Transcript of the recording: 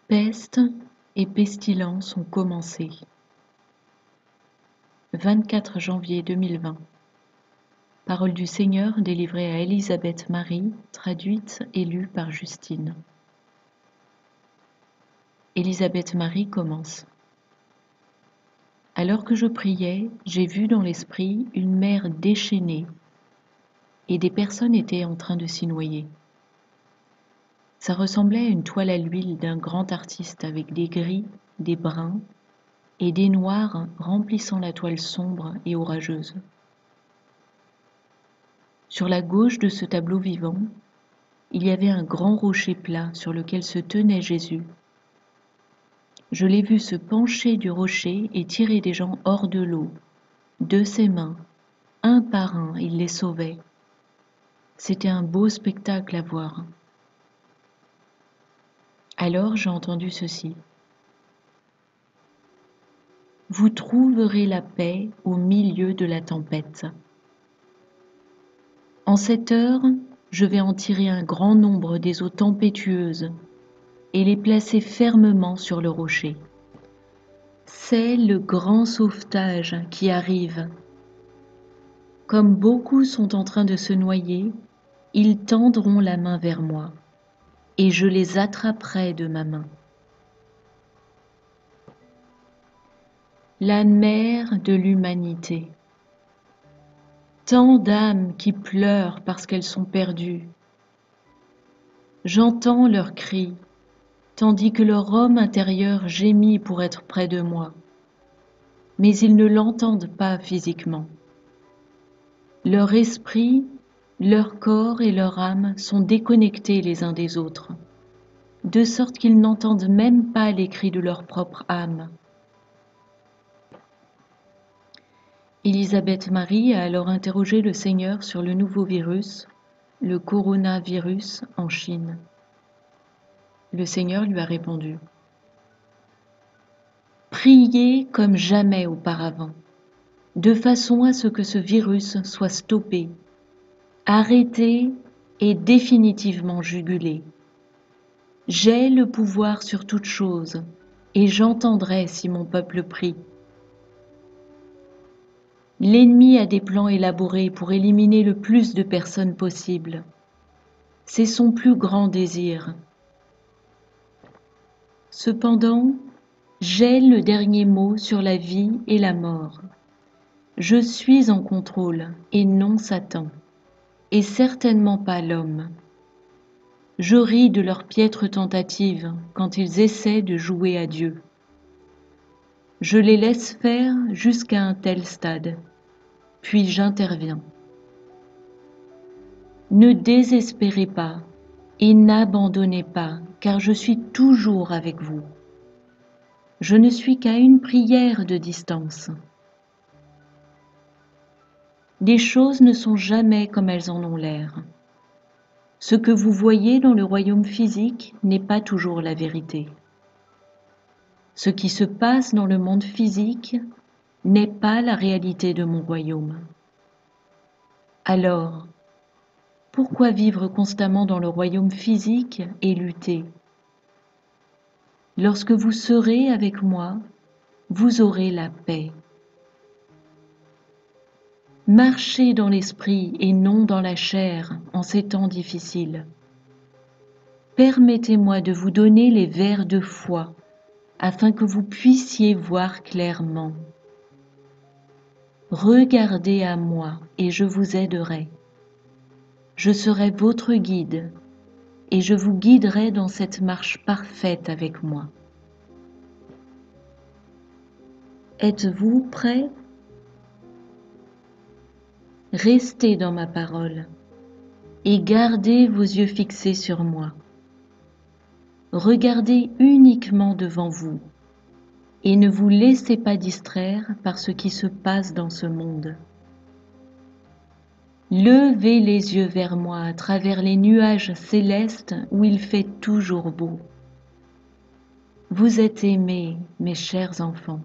Peste et pestilence ont commencé. 24 janvier 2020. Parole du Seigneur délivrée à Élisabeth Marie, traduite et lue par Justine. Élisabeth Marie commence. Alors que je priais, j'ai vu dans l'esprit une mer déchaînée et des personnes étaient en train de s'y noyer. Ça ressemblait à une toile à l'huile d'un grand artiste avec des gris, des bruns et des noirs remplissant la toile sombre et orageuse. Sur la gauche de ce tableau vivant, il y avait un grand rocher plat sur lequel se tenait Jésus. Je l'ai vu se pencher du rocher et tirer des gens hors de l'eau. De ses mains, un par un, il les sauvait. C'était un beau spectacle à voir. Alors j'ai entendu ceci. Vous trouverez la paix au milieu de la tempête. En cette heure, je vais en tirer un grand nombre des eaux tempétueuses et les placer fermement sur le rocher. C'est le grand sauvetage qui arrive. Comme beaucoup sont en train de se noyer, ils tendront la main vers moi, et je les attraperai de ma main. La mère de l'humanité. Tant d'âmes qui pleurent parce qu'elles sont perdues. J'entends leurs cris, tandis que leur homme intérieur gémit pour être près de moi. Mais ils ne l'entendent pas physiquement. Leur esprit, leur corps et leur âme sont déconnectés les uns des autres, de sorte qu'ils n'entendent même pas les cris de leur propre âme. Élisabeth Marie a alors interrogé le Seigneur sur le nouveau virus, le coronavirus en Chine. Le Seigneur lui a répondu « Priez comme jamais auparavant, de façon à ce que ce virus soit stoppé, arrêté et définitivement jugulé. J'ai le pouvoir sur toute chose, et j'entendrai si mon peuple prie. L'ennemi a des plans élaborés pour éliminer le plus de personnes possible. C'est son plus grand désir. Cependant, j'ai le dernier mot sur la vie et la mort. Je suis en contrôle et non Satan, et certainement pas l'homme. Je ris de leurs piètres tentatives quand ils essaient de jouer à Dieu. Je les laisse faire jusqu'à un tel stade, puis j'interviens. Ne désespérez pas et n'abandonnez pas, car je suis toujours avec vous. Je ne suis qu'à une prière de distance. Les choses ne sont jamais comme elles en ont l'air. Ce que vous voyez dans le royaume physique n'est pas toujours la vérité. Ce qui se passe dans le monde physique n'est pas la réalité de mon royaume. Alors, pourquoi vivre constamment dans le royaume physique et lutter? Lorsque vous serez avec moi, vous aurez la paix. Marchez dans l'esprit et non dans la chair en ces temps difficiles. Permettez-moi de vous donner les vers de foi afin que vous puissiez voir clairement. Regardez à moi et je vous aiderai. Je serai votre guide et je vous guiderai dans cette marche parfaite avec moi. Êtes-vous prêts? Restez dans ma parole et gardez vos yeux fixés sur moi. Regardez uniquement devant vous et ne vous laissez pas distraire par ce qui se passe dans ce monde. Levez les yeux vers moi à travers les nuages célestes où il fait toujours beau. Vous êtes aimés, mes chers enfants.